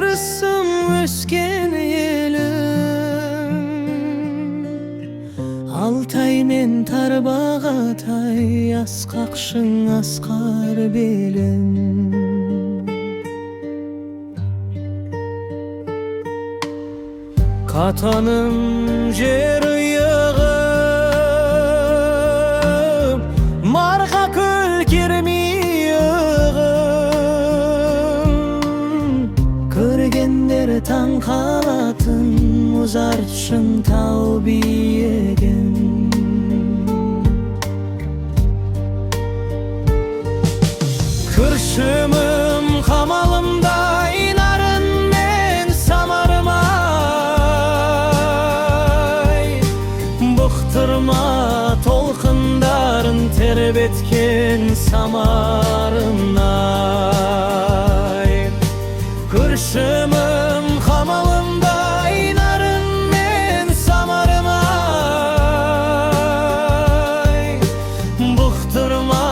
ырысым өскен елім, Алтай мен Тарбағатай, асқақшың асқар белім. Қатаным жер ұйығым, Марқа көл кермейігім, көргендер таң қалатын мұзартшын тау биігім. Күршімім қамалымдай нарын мен самарымай, бұқтырма толқындарын тербеткен самарынай. Күршімім қамалымдай нарын мен самарымай, бұқтырма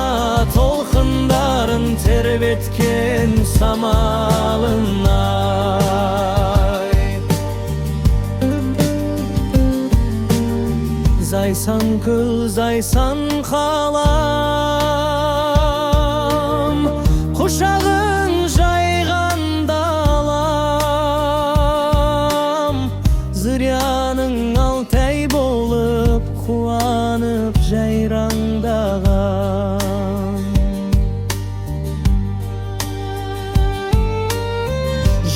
толқындарын тербеткен самалынай. Зайсан көл, зайсан қалам, құшағын жайған далам, зыряның Алтай болып қуанып жайраңдаған.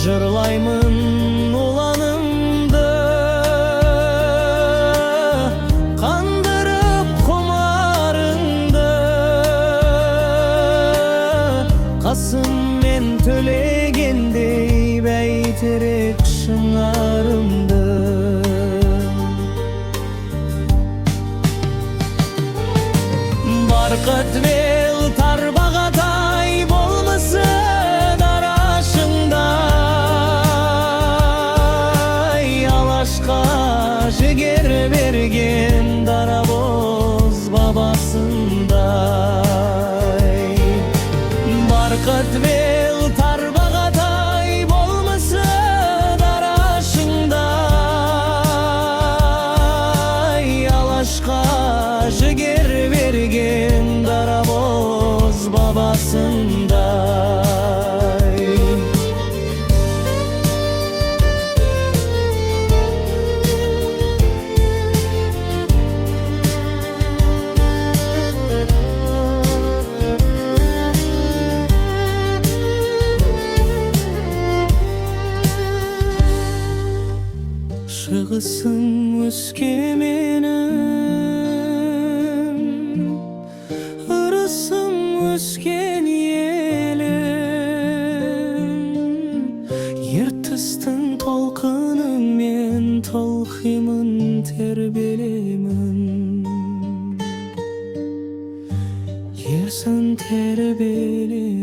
Жырлаймын ұланымды, қандырып құмарыңды, Қасым мен төлегендей бәйтерек шыңарымды. Барқыт бел Тарбағатай болмысын арашыңдай, Алашқа жігер берген дарабоз бабасындай. Барқыт бел Тарбағатай болмысын арашыңдай, Алашқа жігер берген дарабоз бабасындай. Шығысым өскеменім, ырысым өскен елім, ертістің толқынымен толқимын, тербелемін. Ерсін тербелемін.